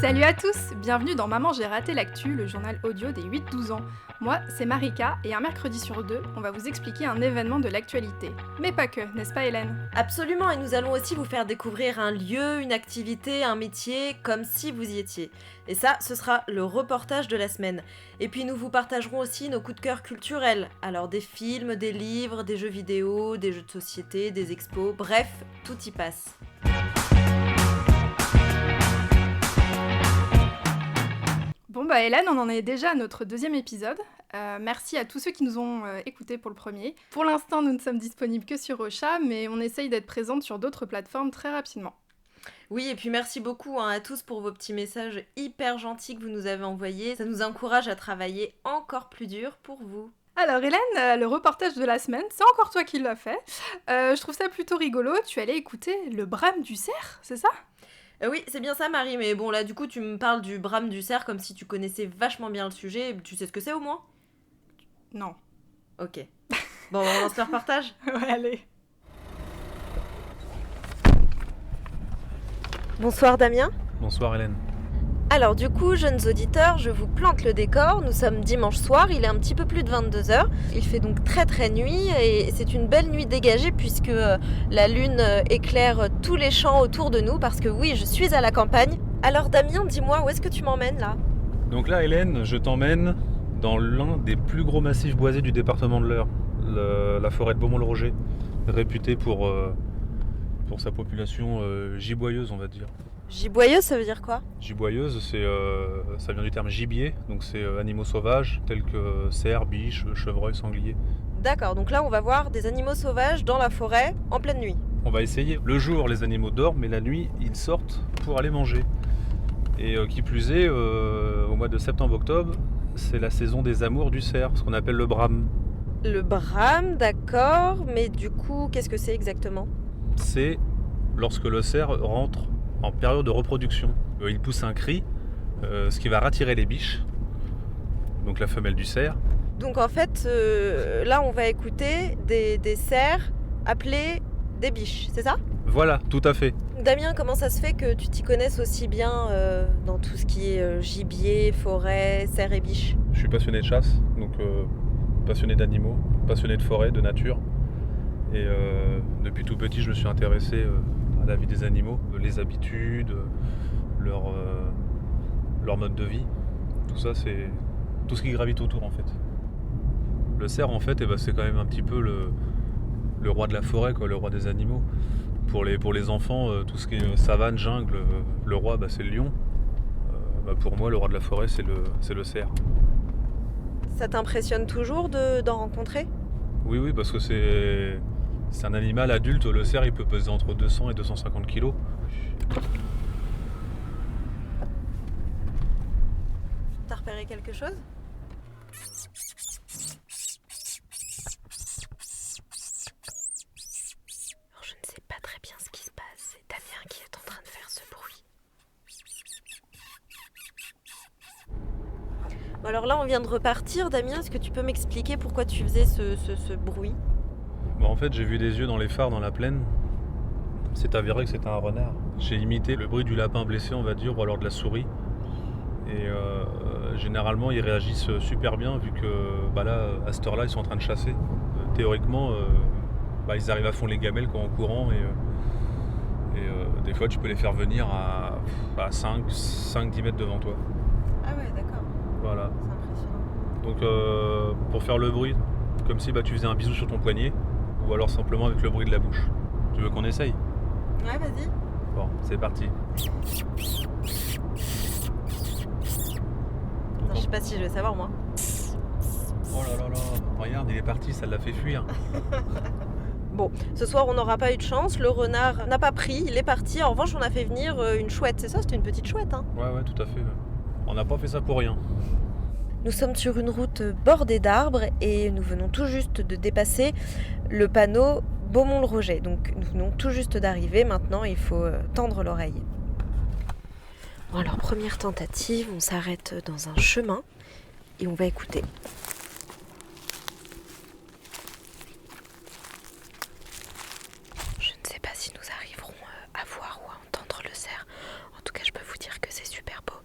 Salut à tous, bienvenue dans Maman j'ai raté l'actu, le journal audio des 8-12 ans. Moi, c'est Marika et un mercredi sur deux, on va vous expliquer un événement de l'actualité. Mais pas que, n'est-ce pas Hélène ? Absolument, et nous allons aussi vous faire découvrir un lieu, une activité, un métier, comme si vous y étiez. Et ça, ce sera le reportage de la semaine. Et puis nous vous partagerons aussi nos coups de cœur culturels. Alors des films, des livres, des jeux vidéo, des jeux de société, des expos, bref, tout y passe. Bon bah Hélène, on en est déjà à notre deuxième épisode. Merci à tous ceux qui nous ont écoutés pour le premier. Pour l'instant, nous ne sommes disponibles que sur Ocha, mais on essaye d'être présente sur d'autres plateformes très rapidement. Oui, et puis merci beaucoup à tous pour vos petits messages hyper gentils que vous nous avez envoyés. Ça nous encourage à travailler encore plus dur pour vous. Alors Hélène, le reportage de la semaine, c'est encore toi qui l'as fait. Je trouve ça plutôt rigolo, tu allais écouter le brame du cerf, c'est ça ? Oui, c'est bien ça Marie, mais bon là du coup tu me parles du brame du cerf comme si tu connaissais vachement bien le sujet. Tu sais ce que c'est au moins ? Non. Ok. Bon, on lance le reportage ? Ouais, allez. Bonsoir Damien. Bonsoir Hélène. Alors du coup, jeunes auditeurs, je vous plante le décor. Nous sommes dimanche soir, il est un petit peu plus de 22h. Il fait donc très très nuit et c'est une belle nuit dégagée puisque la lune éclaire tous les champs autour de nous parce que oui, je suis à la campagne. Alors Damien, dis-moi, où est-ce que tu m'emmènes là ? Donc là Hélène, je t'emmène dans l'un des plus gros massifs boisés du département de l'Eure, la forêt de Beaumont-le-Roger, réputée pour sa population giboyeuse on va dire. Giboyeuse, ça veut dire quoi ? Giboyeuse, ça vient du terme gibier, donc c'est animaux sauvages tels que cerfs, biches, chevreuils, sangliers. D'accord, donc là on va voir des animaux sauvages dans la forêt en pleine nuit. On va essayer. Le jour, les animaux dorment, mais la nuit, ils sortent pour aller manger. Et qui plus est, au mois de septembre-octobre, c'est la saison des amours du cerf, ce qu'on appelle le brame. Le brame, d'accord, mais du coup, qu'est-ce que c'est exactement ? C'est lorsque le cerf rentre en période de reproduction. Il pousse un cri, ce qui va rattirer les biches, donc la femelle du cerf. Donc en fait, là on va écouter des cerfs appelés des biches, c'est ça ? Voilà, tout à fait. Damien, comment ça se fait que tu t'y connaisses aussi bien dans tout ce qui est gibier, forêt, cerfs et biches ? Je suis passionné de chasse, donc passionné d'animaux, passionné de forêt, de nature. Et depuis tout petit, je me suis intéressé à la vie des animaux, les habitudes, leur mode de vie. Tout ça, c'est tout ce qui gravite autour en fait. Le cerf, en fait, c'est quand même un petit peu le roi de la forêt, quoi, le roi des animaux. Pour les enfants, tout ce qui est savane, jungle, le roi, c'est le lion. Pour moi, le roi de la forêt, c'est le cerf. Ça t'impressionne toujours d'en rencontrer ? Oui, parce que c'est un animal adulte. Le cerf, il peut peser entre 200 et 250 kilos. T'as repéré quelque chose ? Alors, je ne sais pas très bien ce qui se passe. C'est Damien qui est en train de faire ce bruit. Alors là, on vient de repartir. Damien, est-ce que tu peux m'expliquer pourquoi tu faisais ce bruit ? En fait, j'ai vu des yeux dans les phares dans la plaine. C'est avéré que c'était un renard. J'ai imité le bruit du lapin blessé, on va dire, ou alors de la souris. Et généralement, ils réagissent super bien vu que là, à cette heure-là, ils sont en train de chasser. Théoriquement, ils arrivent à fond les gamelles quand en courant et des fois, tu peux les faire venir à 5-10 mètres devant toi. Ah ouais, d'accord. Voilà. C'est impressionnant. Donc, pour faire le bruit, comme si tu faisais un bisou sur ton poignet, ou alors simplement avec le bruit de la bouche. Tu veux qu'on essaye ? Ouais, vas-y. Bon, c'est parti. Non, je sais pas si je vais savoir, moi. Oh là là là, regarde, il est parti, ça l'a fait fuir. Bon, ce soir, on n'aura pas eu de chance. Le renard n'a pas pris, il est parti. En revanche, on a fait venir une chouette. C'est ça, c'était une petite chouette, hein ? Ouais, tout à fait. On n'a pas fait ça pour rien. Nous sommes sur une route bordée d'arbres et nous venons tout juste de dépasser le panneau Beaumont-le-Roger. Donc nous venons tout juste d'arriver, maintenant il faut tendre l'oreille. Bon alors première tentative, on s'arrête dans un chemin et on va écouter. Je ne sais pas si nous arriverons à voir ou à entendre le cerf. En tout cas je peux vous dire que c'est super beau.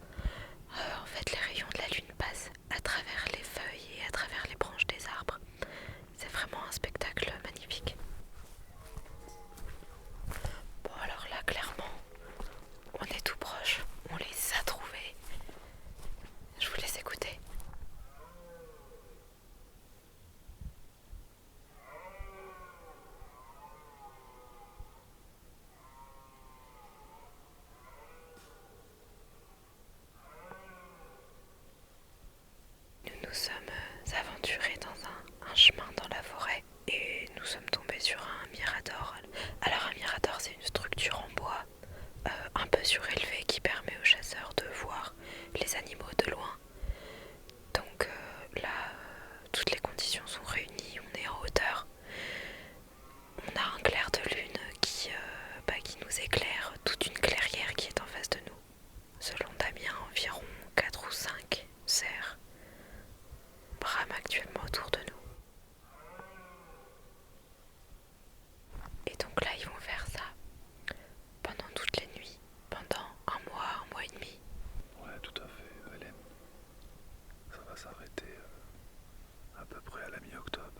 Donc là, ils vont faire ça pendant toutes les nuits, pendant un mois et demi. Ouais, tout à fait, Hélène. Ça va s'arrêter à peu près à la mi-octobre.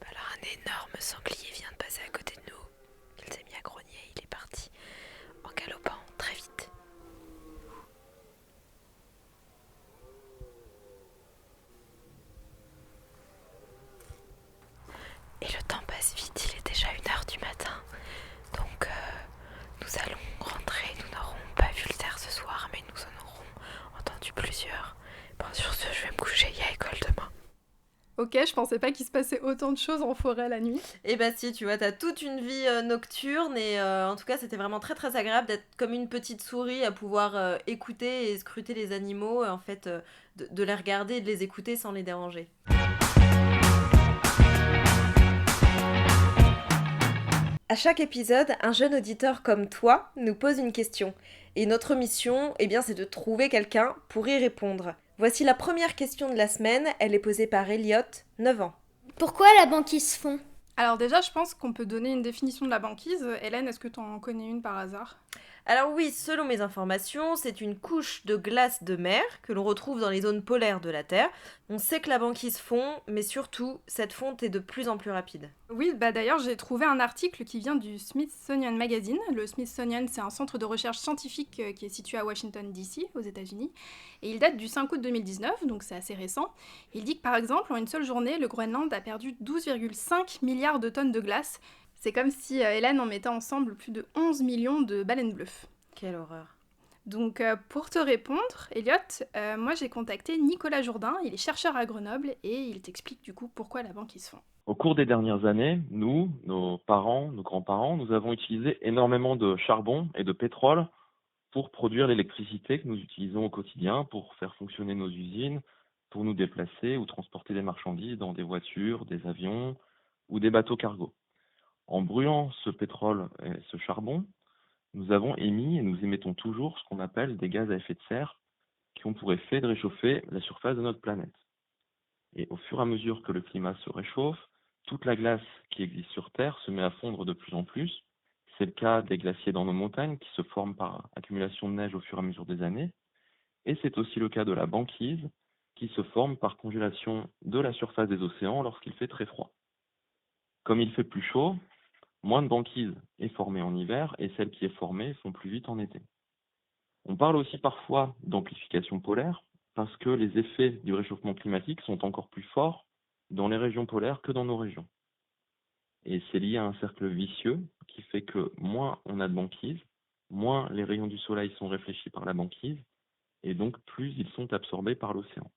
Alors un énorme sanglier vient de passer à côté de nous. Il s'est mis à grogner, il est parti en galopant très vite. Et le temps passe vite, il est déjà 1h du matin. Donc nous allons rentrer, nous n'aurons pas vu le cerf ce soir, mais nous en aurons entendu plusieurs. Bon, sur ce, je vais me coucher, il y a école demain. Ok, je pensais pas qu'il se passait autant de choses en forêt la nuit. Et bah si, tu vois, t'as toute une vie nocturne et en tout cas c'était vraiment très très agréable d'être comme une petite souris à pouvoir écouter et scruter les animaux, en fait de les regarder et de les écouter sans les déranger. À chaque épisode, un jeune auditeur comme toi nous pose une question. Et notre mission, eh bien, c'est de trouver quelqu'un pour y répondre. Voici la première question de la semaine, elle est posée par Elliot, 9 ans. Pourquoi la banquise fond ? Alors déjà, je pense qu'on peut donner une définition de la banquise. Hélène, est-ce que t'en connais une par hasard ? Alors oui, selon mes informations, c'est une couche de glace de mer que l'on retrouve dans les zones polaires de la Terre. On sait que la banquise fond, mais surtout, cette fonte est de plus en plus rapide. Oui, bah d'ailleurs, j'ai trouvé un article qui vient du Smithsonian Magazine. Le Smithsonian, c'est un centre de recherche scientifique qui est situé à Washington, D.C., aux États-Unis. Et il date du 5 août 2019, donc c'est assez récent. Il dit que par exemple, en une seule journée, le Groenland a perdu 12,5 milliards de tonnes de glace. C'est comme si Hélène en mettait ensemble plus de 11 millions de baleines bleues. Quelle horreur. Donc pour te répondre, Elliot, moi j'ai contacté Nicolas Jourdain, il est chercheur à Grenoble et il t'explique du coup pourquoi la banquise fond. Au cours des dernières années, nous, nos parents, nos grands-parents, nous avons utilisé énormément de charbon et de pétrole pour produire l'électricité que nous utilisons au quotidien pour faire fonctionner nos usines, pour nous déplacer ou transporter des marchandises dans des voitures, des avions ou des bateaux cargo. En brûlant ce pétrole et ce charbon, nous avons émis et nous émettons toujours ce qu'on appelle des gaz à effet de serre qui ont pour effet de réchauffer la surface de notre planète. Et au fur et à mesure que le climat se réchauffe, toute la glace qui existe sur Terre se met à fondre de plus en plus. C'est le cas des glaciers dans nos montagnes qui se forment par accumulation de neige au fur et à mesure des années. Et c'est aussi le cas de la banquise qui se forme par congélation de la surface des océans lorsqu'il fait très froid. Comme il fait plus chaud, moins de banquise est formée en hiver et celle qui est formée fond plus vite en été. On parle aussi parfois d'amplification polaire parce que les effets du réchauffement climatique sont encore plus forts dans les régions polaires que dans nos régions. Et c'est lié à un cercle vicieux qui fait que moins on a de banquise, moins les rayons du soleil sont réfléchis par la banquise et donc plus ils sont absorbés par l'océan.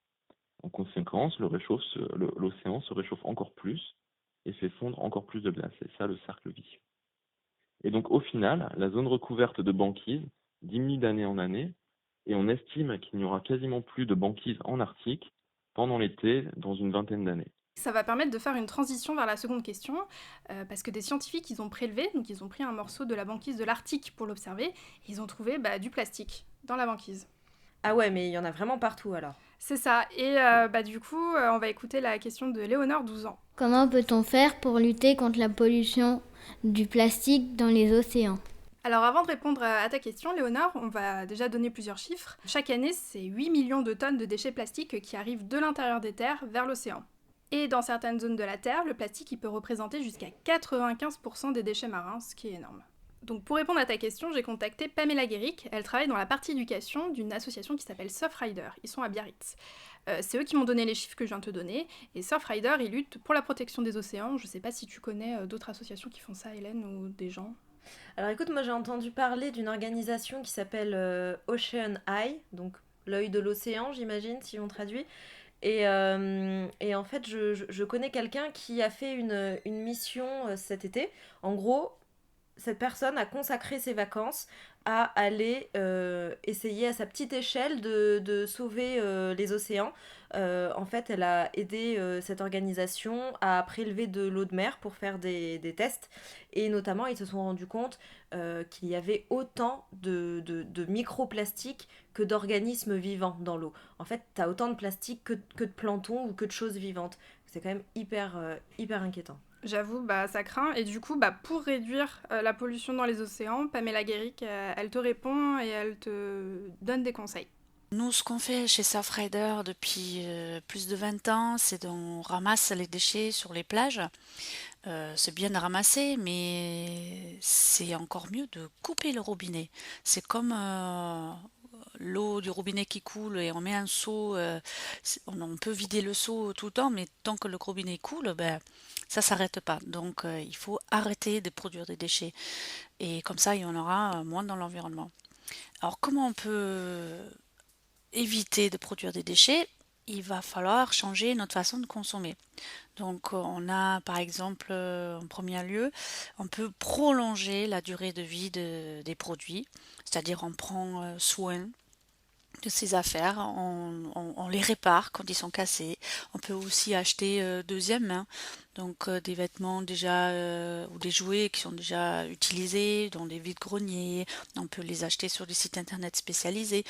En conséquence, l'océan se réchauffe encore plus et fait fondre encore plus de glace. C'est ça le cercle vicieux. Et donc au final, la zone recouverte de banquise diminue d'année en année et on estime qu'il n'y aura quasiment plus de banquise en Arctique pendant l'été dans une vingtaine d'années. Ça va permettre de faire une transition vers la seconde question, parce que des scientifiques, ils ont prélevé, donc ils ont pris un morceau de la banquise de l'Arctique pour l'observer, et ils ont trouvé du plastique dans la banquise. Ah ouais, mais il y en a vraiment partout alors. C'est ça, et du coup, on va écouter la question de Léonore, 12 ans. Comment peut-on faire pour lutter contre la pollution du plastique dans les océans ? Alors avant de répondre à ta question, Léonore, on va déjà donner plusieurs chiffres. Chaque année, c'est 8 millions de tonnes de déchets plastiques qui arrivent de l'intérieur des terres vers l'océan. Et dans certaines zones de la Terre, le plastique il peut représenter jusqu'à 95% des déchets marins, ce qui est énorme. Donc pour répondre à ta question, j'ai contacté Pamela Guéric. Elle travaille dans la partie éducation d'une association qui s'appelle Surfrider. Ils sont à Biarritz. C'est eux qui m'ont donné les chiffres que je viens de te donner. Et Surfrider, ils luttent pour la protection des océans. Je sais pas si tu connais d'autres associations qui font ça, Hélène, ou des gens. Alors écoute, moi j'ai entendu parler d'une organisation qui s'appelle Ocean Eye, donc l'œil de l'océan, j'imagine, si on traduit. Et en fait, je connais quelqu'un qui a fait une mission cet été. En gros, cette personne a consacré ses vacances à aller essayer à sa petite échelle de sauver les océans. En fait, elle a aidé cette organisation à prélever de l'eau de mer pour faire des tests. Et notamment, ils se sont rendus compte qu'il y avait autant de microplastiques que d'organismes vivants dans l'eau. En fait, tu as autant de plastique que de plancton ou que de choses vivantes. C'est quand même hyper inquiétant. J'avoue, ça craint. Et du coup, pour réduire la pollution dans les océans, Pamela Guéric, elle te répond et elle te donne des conseils. Nous, ce qu'on fait chez Surfrider depuis plus de 20 ans, c'est qu'on ramasse les déchets sur les plages. C'est bien de ramasser, mais c'est encore mieux de couper le robinet. C'est comme l'eau du robinet qui coule et on met un seau, on peut vider le seau tout le temps, mais tant que le robinet coule, ça s'arrête pas. Donc il faut arrêter de produire des déchets. Et comme ça, il y en aura moins dans l'environnement. Alors comment on peut éviter de produire des déchets? Il va falloir changer notre façon de consommer. Donc on a par exemple, en premier lieu, on peut prolonger la durée de vie des produits, c'est-à-dire on prend soin de ces affaires, on les répare quand ils sont cassés. On peut aussi acheter deuxième main, donc des vêtements déjà ou des jouets qui sont déjà utilisés dans des vides-greniers. On peut les acheter sur des sites internet spécialisés.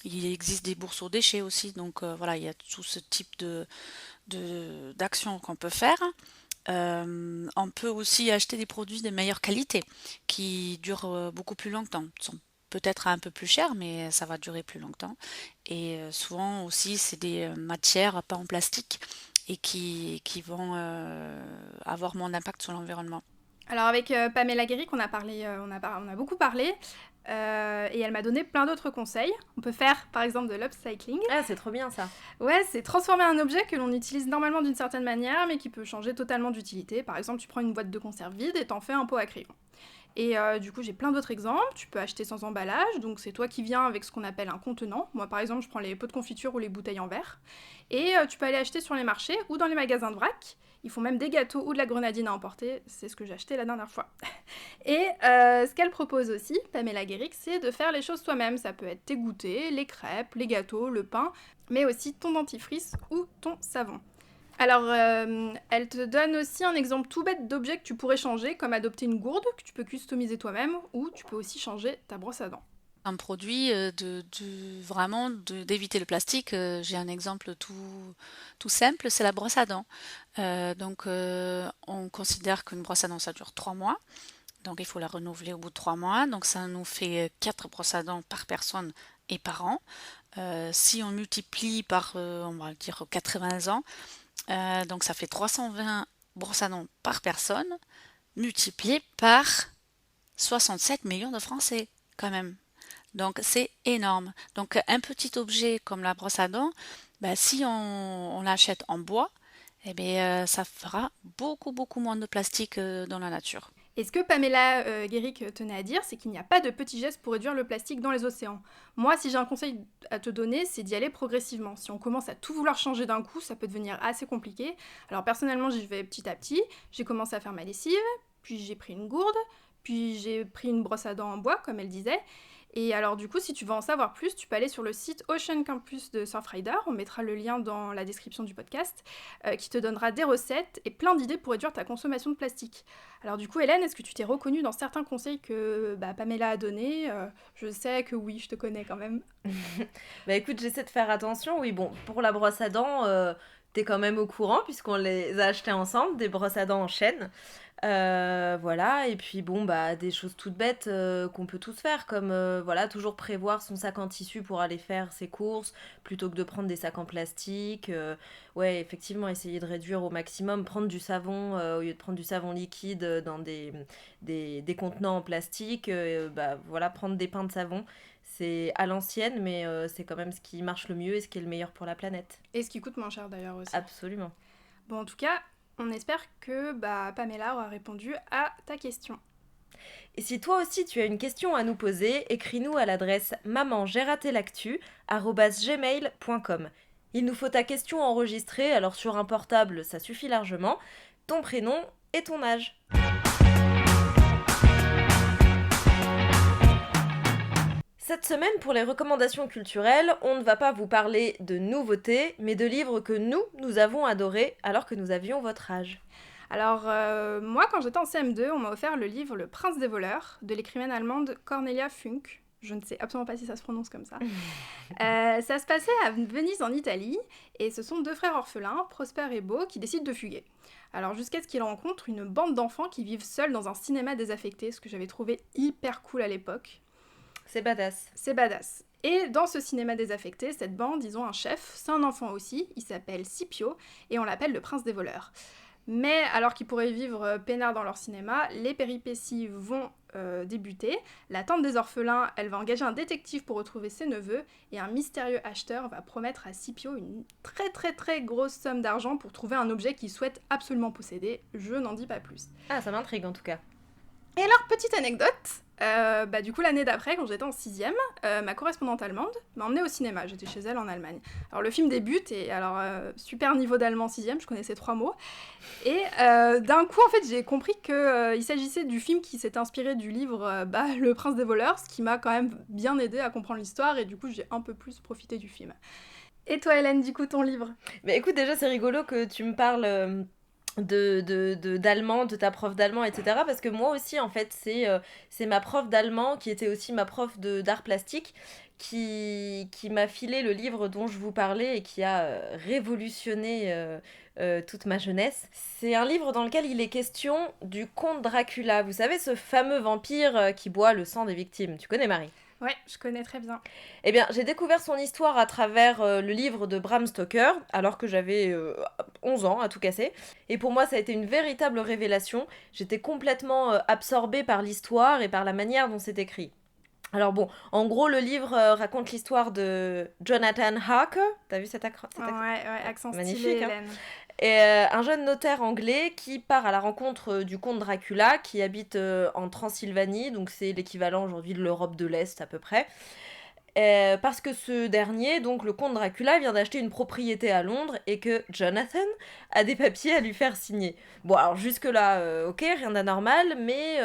Il existe des bourses aux déchets aussi, donc voilà, il y a tout ce type d'actions qu'on peut faire. On peut aussi acheter des produits de meilleure qualité qui durent beaucoup plus longtemps. Ils sont peut-être un peu plus chers, mais ça va durer plus longtemps. Et souvent aussi, c'est des matières pas en plastique et qui vont avoir moins d'impact sur l'environnement. Alors avec Pamela Guéric, on a beaucoup parlé. Et elle m'a donné plein d'autres conseils. On peut faire par exemple de l'upcycling. Ah, c'est trop bien ça. Ouais, c'est transformer un objet que l'on utilise normalement d'une certaine manière, mais qui peut changer totalement d'utilité. Par exemple, tu prends une boîte de conserve vide et t'en fais un pot à crayon. Et du coup, j'ai plein d'autres exemples. Tu peux acheter sans emballage, donc c'est toi qui viens avec ce qu'on appelle un contenant. Moi, par exemple, je prends les pots de confiture ou les bouteilles en verre. Et tu peux aller acheter sur les marchés ou dans les magasins de vrac. Ils font même des gâteaux ou de la grenadine à emporter. C'est ce que j'ai acheté la dernière fois. Et ce qu'elle propose aussi, Pamela Guéric, c'est de faire les choses soi-même. Ça peut être tes goûters, les crêpes, les gâteaux, le pain, mais aussi ton dentifrice ou ton savon. Alors, elle te donne aussi un exemple tout bête d'objet que tu pourrais changer, comme adopter une gourde que tu peux customiser toi-même, ou tu peux aussi changer ta brosse à dents. Un produit vraiment d'éviter le plastique. J'ai un exemple tout simple, c'est la brosse à dents. On considère qu'une brosse à dents, ça dure 3 mois. Donc il faut la renouveler au bout de 3 mois. Donc ça nous fait 4 brosses à dents par personne et par an. Si on multiplie par, on va dire, 80 ans, donc ça fait 320 brosses à dents par personne, multiplié par 67 millions de Français, quand même. Donc c'est énorme. Donc un petit objet comme la brosse à dents, si on l'achète en bois, ça fera beaucoup moins de plastique dans la nature. Et ce que Pamela Guéric tenait à dire, c'est qu'il n'y a pas de petits gestes pour réduire le plastique dans les océans. Moi, si j'ai un conseil à te donner, c'est d'y aller progressivement. Si on commence à tout vouloir changer d'un coup, ça peut devenir assez compliqué. Alors personnellement, j'y vais petit à petit. J'ai commencé à faire ma lessive, puis j'ai pris une gourde, puis j'ai pris une brosse à dents en bois, comme elle disait. Et alors du coup, si tu veux en savoir plus, tu peux aller sur le site Ocean Campus de Surfrider, on mettra le lien dans la description du podcast, qui te donnera des recettes et plein d'idées pour réduire ta consommation de plastique. Alors du coup, Hélène, est-ce que tu t'es reconnue dans certains conseils que Pamela a donnés? Je sais que oui, je te connais quand même. Écoute, j'essaie de faire attention. Oui, bon, pour la brosse à dents, t'es quand même au courant puisqu'on les a achetées ensemble, des brosses à dents en chaîne. Voilà, et puis des choses toutes bêtes qu'on peut tous faire, comme toujours prévoir son sac en tissu pour aller faire ses courses plutôt que de prendre des sacs en plastique. Ouais, effectivement, essayer de réduire au maximum, prendre du savon au lieu de prendre du savon liquide dans des contenants en plastique. Prendre des pains de savon. C'est à l'ancienne, mais c'est quand même ce qui marche le mieux et ce qui est le meilleur pour la planète. Et ce qui coûte moins cher d'ailleurs aussi. Absolument. Bon, en tout cas, on espère que Pamela aura répondu à ta question. Et si toi aussi tu as une question à nous poser, écris-nous à l'adresse maman-j'ai-raté-l'actu@gmail.com. Il nous faut ta question enregistrée, alors sur un portable ça suffit largement, ton prénom et ton âge. Cette semaine, pour les recommandations culturelles, on ne va pas vous parler de nouveautés, mais de livres que nous avons adorés alors que nous avions votre âge. Alors, moi, quand j'étais en CM2, on m'a offert le livre Le Prince des voleurs de l'écrivaine allemande Cornelia Funke. Je ne sais absolument pas si ça se prononce comme ça. Ça se passait à Venise en Italie, et ce sont deux frères orphelins, Prosper et Beau, qui décident de fuguer. Alors jusqu'à ce qu'ils rencontrent une bande d'enfants qui vivent seuls dans un cinéma désaffecté, ce que j'avais trouvé hyper cool à l'époque. C'est badass. C'est badass. Et dans ce cinéma désaffecté, cette bande, ils ont un chef, c'est un enfant aussi, il s'appelle Scipio, et on l'appelle le prince des voleurs. Mais alors qu'ils pourraient vivre peinards dans leur cinéma, les péripéties vont débuter. La tante des orphelins, elle va engager un détective pour retrouver ses neveux, et un mystérieux acheteur va promettre à Scipio une très très très grosse somme d'argent pour trouver un objet qu'il souhaite absolument posséder. Je n'en dis pas plus. Ah, ça m'intrigue en tout cas. Et alors, petite anecdote, du coup l'année d'après, quand j'étais en 6ème, ma correspondante allemande m'a emmenée au cinéma, j'étais chez elle en Allemagne. Alors le film débute, et alors super niveau d'allemand 6ème, je connaissais 3 mots, et d'un coup en fait j'ai compris qu'il s'agissait du film qui s'était inspiré du livre Le Prince des voleurs, ce qui m'a quand même bien aidé à comprendre l'histoire, et du coup j'ai un peu plus profité du film. Et toi Hélène, du coup ton livre ? Mais écoute, déjà c'est rigolo que tu me parles... d'allemand, de ta prof d'allemand, etc. Parce que moi aussi, en fait, c'est ma prof d'allemand qui était aussi ma prof d'art plastique qui m'a filé le livre dont je vous parlais et qui a révolutionné toute ma jeunesse. C'est un livre dans lequel il est question du comte Dracula. Vous savez, ce fameux vampire qui boit le sang des victimes. Tu connais, Marie ? Ouais, je connais très bien. Eh bien, j'ai découvert son histoire à travers le livre de Bram Stoker, alors que j'avais 11 ans, à tout casser. Et pour moi, ça a été une véritable révélation. J'étais complètement absorbée par l'histoire et par la manière dont c'est écrit. Alors bon, en gros, le livre raconte l'histoire de Jonathan Harker. T'as vu cet accent ? Ouais, accent magnifique, stylé, hein. Hélène. Et un jeune notaire anglais qui part à la rencontre du comte Dracula, qui habite en Transylvanie, donc c'est l'équivalent aujourd'hui de l'Europe de l'Est à peu près. Parce que ce dernier, donc le comte Dracula, vient d'acheter une propriété à Londres et que Jonathan a des papiers à lui faire signer. Bon, alors jusque-là, ok, rien d'anormal, mais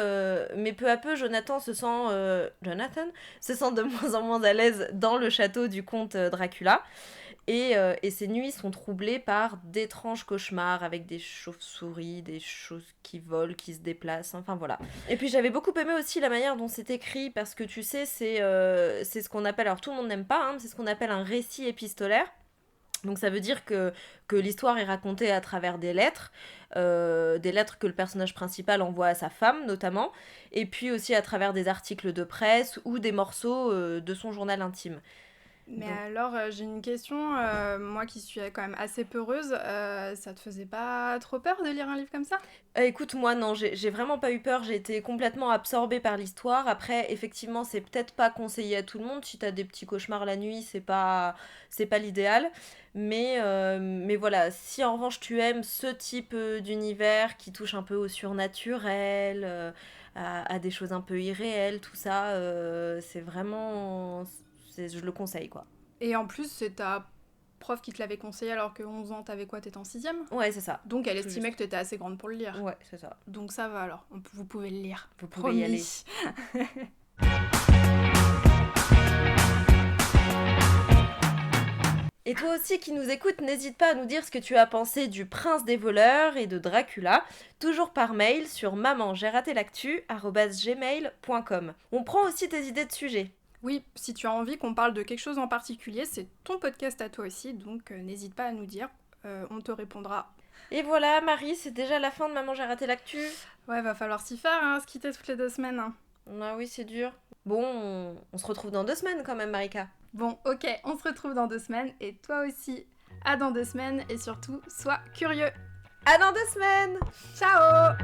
peu à peu, Jonathan se sent de moins en moins à l'aise dans le château du comte Dracula. Et ces nuits sont troublées par d'étranges cauchemars avec des chauves-souris, des choses qui volent, qui se déplacent, enfin voilà. Et puis j'avais beaucoup aimé aussi la manière dont c'est écrit, parce que tu sais, c'est ce qu'on appelle, alors tout le monde n'aime pas, hein, c'est ce qu'on appelle un récit épistolaire. Donc ça veut dire que l'histoire est racontée à travers des lettres que le personnage principal envoie à sa femme notamment, et puis aussi à travers des articles de presse ou des morceaux de son journal intime. Mais Donc... alors, j'ai une question, moi qui suis quand même assez peureuse, ça te faisait pas trop peur de lire un livre comme ça ? Écoute, moi non, j'ai vraiment pas eu peur, j'ai été complètement absorbée par l'histoire. Après, effectivement, c'est peut-être pas conseillé à tout le monde, si t'as des petits cauchemars la nuit, c'est pas l'idéal. Mais voilà, si en revanche tu aimes ce type d'univers qui touche un peu au surnaturel, à des choses un peu irréelles, tout ça, c'est vraiment... je le conseille, quoi. Et en plus, c'est ta prof qui te l'avait conseillé alors que 11 ans, t'avais quoi ? T'étais en 6ème ? Ouais, c'est ça. Donc elle estimait que t'étais assez grande pour le lire. Ouais, c'est ça. Donc ça va alors, vous pouvez le lire. Vous pouvez y aller. Et toi aussi qui nous écoutes, n'hésite pas à nous dire ce que tu as pensé du Prince des voleurs et de Dracula, toujours par mail sur maman-j'ai-raté-l'actu@gmail.com. On prend aussi tes idées de sujets. Oui, si tu as envie qu'on parle de quelque chose en particulier, c'est ton podcast à toi aussi, donc n'hésite pas à nous dire, on te répondra. Et voilà, Marie, c'est déjà la fin de Maman j'ai raté l'actu. Ouais, va falloir s'y faire, hein, se quitter toutes les 2 semaines. Hein. Ah oui, c'est dur. Bon, on se retrouve dans 2 semaines quand même, Marika. Bon, ok, on se retrouve dans 2 semaines, et toi aussi, à dans 2 semaines, et surtout, sois curieux. À dans 2 semaines. Ciao!